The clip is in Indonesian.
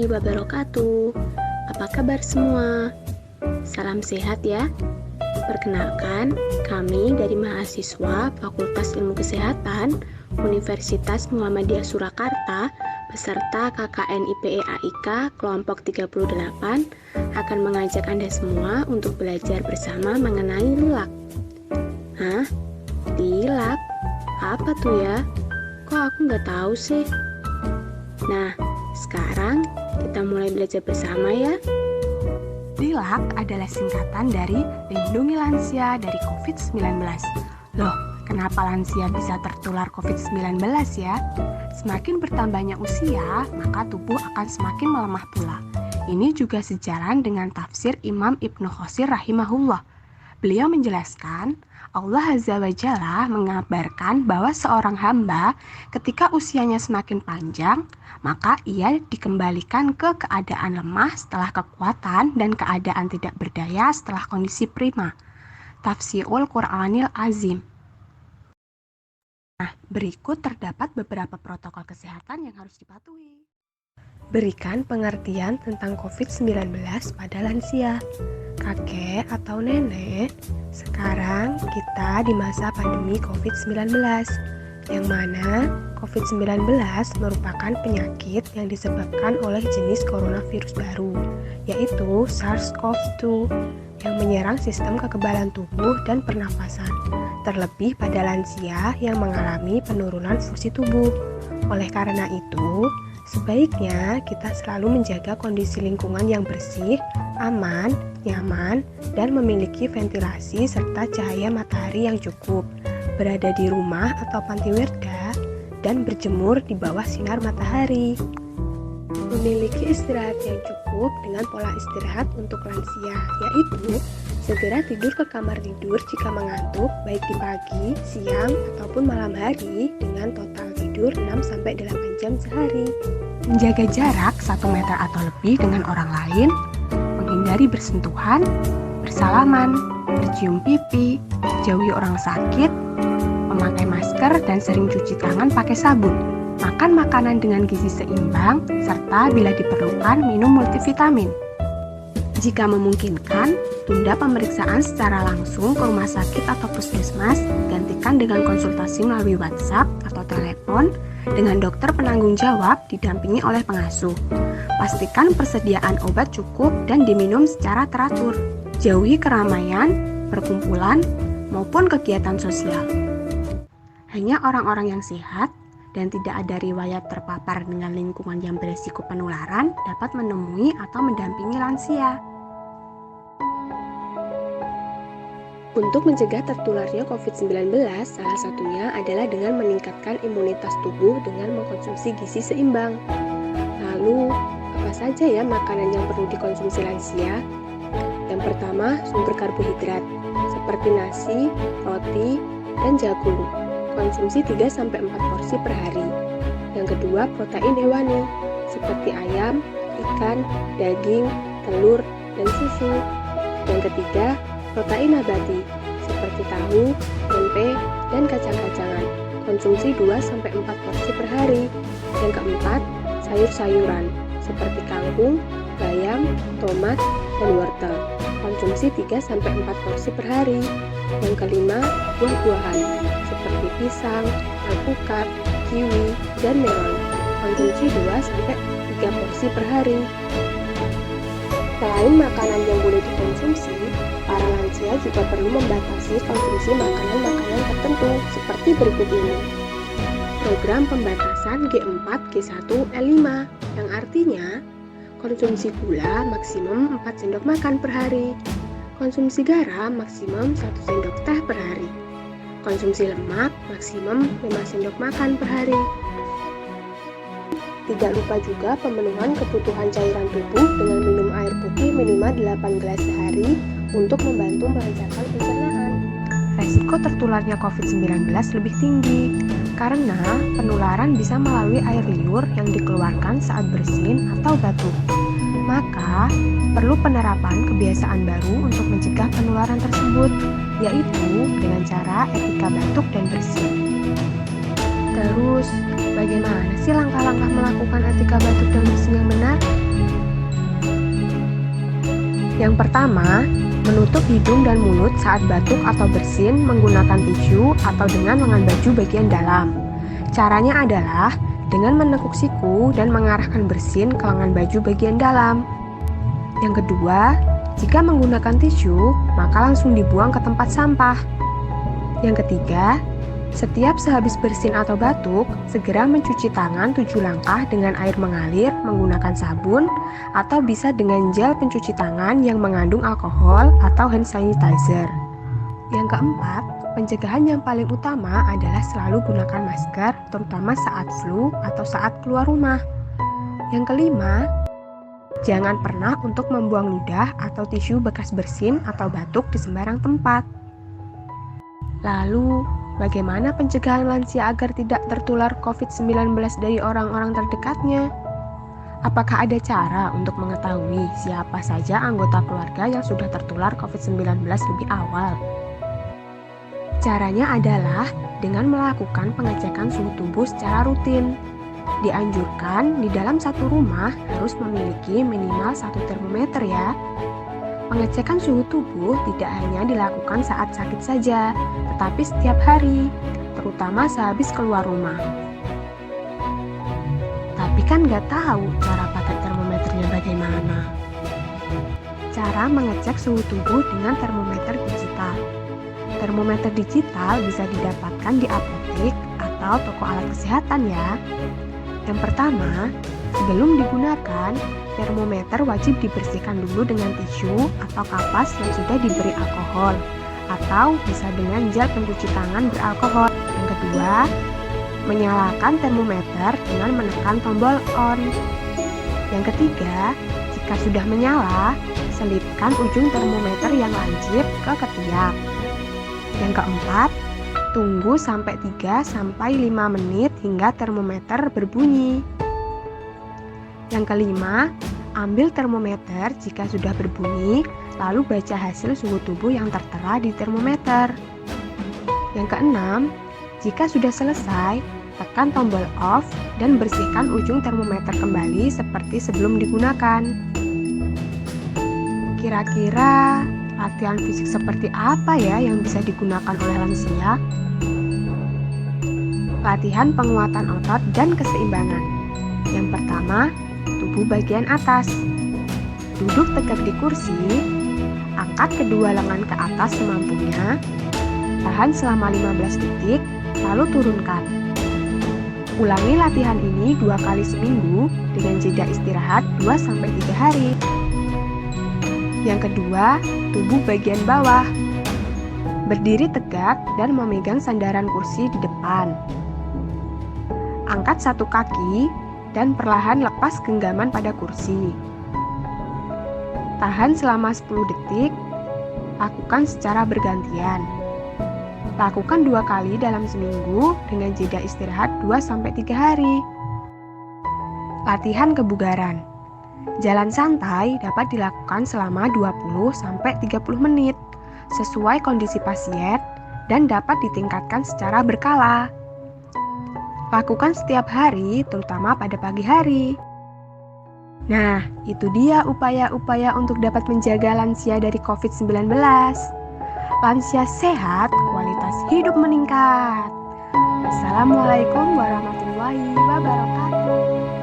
warahmatullahi wabarakatuh. Apa kabar semua? Salam sehat ya. Perkenalkan, kami dari mahasiswa Fakultas Ilmu Kesehatan Universitas Muhammadiyah Surakarta beserta KKN IPE AIK kelompok 38 akan mengajak Anda semua untuk belajar bersama mengenai lilak. Hah? Lilak? Apa tuh ya? Kok aku nggak tahu sih? Nah, sekarang kita mulai belajar bersama ya. Lilak adalah singkatan dari Lindungi Lansia dari COVID-19. Loh, kenapa lansia bisa tertular COVID-19 ya? Semakin bertambahnya usia, maka tubuh akan semakin melemah pula. Ini juga sejalan dengan tafsir Imam Ibnu Katsir rahimahullah. Beliau menjelaskan, Allah Azza wa Jalla mengabarkan bahwa seorang hamba ketika usianya semakin panjang, maka ia dikembalikan ke keadaan lemah setelah kekuatan dan keadaan tidak berdaya setelah kondisi prima. Tafsirul Qur'anil Azim. Nah, berikut terdapat beberapa protokol kesehatan yang harus dipatuhi. Berikan pengertian tentang COVID-19 pada lansia. Kakek atau nenek, sekarang kita di masa pandemi COVID-19, yang mana COVID-19 merupakan penyakit yang disebabkan oleh jenis coronavirus baru, yaitu SARS-CoV-2, yang menyerang sistem kekebalan tubuh dan pernafasan, terlebih pada lansia yang mengalami penurunan fungsi tubuh. Oleh karena itu, sebaiknya kita selalu menjaga kondisi lingkungan yang bersih, aman, nyaman, dan memiliki ventilasi serta cahaya matahari yang cukup, berada di rumah atau panti werda, dan berjemur di bawah sinar matahari. Memiliki istirahat yang cukup dengan pola istirahat untuk lansia, yaitu segera tidur ke kamar tidur jika mengantuk, baik di pagi, siang, ataupun malam hari dengan total tidur 6-8 jam sehari. Menjaga jarak 1 meter atau lebih dengan orang lain, menghindari bersentuhan, bersalaman, bercium pipi, jauhi orang sakit, memakai masker dan sering cuci tangan pakai sabun, makan makanan dengan gizi seimbang, serta bila diperlukan minum multivitamin. Jika memungkinkan, tunda pemeriksaan secara langsung ke rumah sakit atau puskesmas, gantikan dengan konsultasi melalui WhatsApp atau telepon dengan dokter penanggung jawab didampingi oleh pengasuh. Pastikan persediaan obat cukup dan diminum secara teratur. Jauhi keramaian, perkumpulan, maupun kegiatan sosial. Hanya orang-orang yang sehat dan tidak ada riwayat terpapar dengan lingkungan yang berisiko penularan dapat menemui atau mendampingi lansia. Untuk mencegah tertularnya COVID-19, salah satunya adalah dengan meningkatkan imunitas tubuh dengan mengkonsumsi gizi seimbang. Lalu, apa saja ya makanan yang perlu dikonsumsi lansia? Yang pertama, sumber karbohidrat, seperti nasi, roti, dan jagung. Konsumsi 3-4 porsi per hari. Yang kedua, protein hewani, seperti ayam, ikan, daging, telur, dan susu. Yang ketiga, protein nabati, seperti tahu, tempe, dan kacang-kacangan. Konsumsi 2-4 porsi per hari. Yang keempat, sayur-sayuran, seperti kangkung, bayam, tomat, dan wortel. Konsumsi 3-4 porsi per hari. Yang kelima, buah-buahan, seperti pisang, alpukat, kiwi, dan melon. Konsumsi 2-3 porsi per hari. Selain makanan yang boleh dikonsumsi, para lansia juga perlu membatasi konsumsi makanan-makanan tertentu seperti berikut ini. Program pembatasan G4, G1, L5 yang artinya konsumsi gula maksimum 4 sendok makan per hari, konsumsi garam maksimum 1 sendok teh per hari, konsumsi lemak maksimum 5 sendok makan per hari. Tidak lupa juga pemenuhan kebutuhan cairan tubuh dengan minum air putih minimal 8 gelas sehari untuk membantu melancarkan pencernaan. Resiko tertularnya COVID-19 lebih tinggi karena penularan bisa melalui air liur yang dikeluarkan saat bersin atau batuk. Maka, perlu penerapan kebiasaan baru untuk mencegah penularan tersebut, yaitu dengan cara etika batuk dan bersin. Terus, bagaimana sih langkah-langkah melakukan etika batuk dan bersin yang benar? Yang pertama, menutup hidung dan mulut saat batuk atau bersin menggunakan tisu atau dengan lengan baju bagian dalam. Caranya adalah dengan menekuk siku dan mengarahkan bersin ke lengan baju bagian dalam. Yang kedua, jika menggunakan tisu, maka langsung dibuang ke tempat sampah. Yang ketiga, setiap sehabis bersin atau batuk, segera mencuci tangan 7 langkah dengan air mengalir menggunakan sabun atau bisa dengan gel pencuci tangan yang mengandung alkohol atau hand sanitizer. Yang keempat, pencegahan yang paling utama adalah selalu gunakan masker, terutama saat flu atau saat keluar rumah. Yang kelima, jangan pernah untuk membuang ludah atau tisu bekas bersin atau batuk di sembarang tempat. Lalu, bagaimana pencegahan lansia agar tidak tertular COVID-19 dari orang-orang terdekatnya? Apakah ada cara untuk mengetahui siapa saja anggota keluarga yang sudah tertular COVID-19 lebih awal? Caranya adalah dengan melakukan pengecekan suhu tubuh secara rutin. Dianjurkan di dalam satu rumah harus memiliki minimal 1 termometer ya. Pengecekan suhu tubuh tidak hanya dilakukan saat sakit saja, tetapi setiap hari, terutama sehabis keluar rumah. Tapi kan nggak tahu cara pakai termometernya bagaimana. Cara mengecek suhu tubuh dengan termometer digital. Termometer digital bisa didapatkan di apotek atau toko alat kesehatan ya. Yang pertama, sebelum digunakan, termometer wajib dibersihkan dulu dengan tisu atau kapas yang sudah diberi alkohol atau bisa dengan gel pencuci tangan beralkohol. Yang kedua, menyalakan termometer dengan menekan tombol on. Yang ketiga, jika sudah menyala, selipkan ujung termometer yang lancip ke ketiak. Yang keempat, tunggu sampai 3-5 menit hingga termometer berbunyi. Yang kelima, ambil termometer jika sudah berbunyi, lalu baca hasil suhu tubuh yang tertera di termometer. Yang keenam, jika sudah selesai, tekan tombol off dan bersihkan ujung termometer kembali seperti sebelum digunakan. Kira-kira latihan fisik seperti apa ya yang bisa digunakan oleh lansia? Latihan penguatan otot dan keseimbangan. Yang pertama, tubuh bagian atas. Duduk tegak di kursi, angkat kedua lengan ke atas semampunya, tahan selama 15 detik, lalu turunkan. Ulangi latihan ini 2 kali seminggu dengan jeda istirahat 2-3 hari. Yang kedua, tubuh bagian bawah. Berdiri tegak dan memegang sandaran kursi di depan. Angkat satu kaki dan perlahan lepas genggaman pada kursi. Tahan selama 10 detik, lakukan secara bergantian. Lakukan 2 kali dalam seminggu dengan jeda istirahat 2-3 hari. Latihan kebugaran. Jalan santai dapat dilakukan selama 20-30 menit sesuai kondisi pasien dan dapat ditingkatkan secara berkala. Lakukan setiap hari, terutama pada pagi hari. Nah, itu dia upaya-upaya untuk dapat menjaga lansia dari COVID-19. Lansia sehat, kualitas hidup meningkat. Wassalamualaikum warahmatullahi wabarakatuh.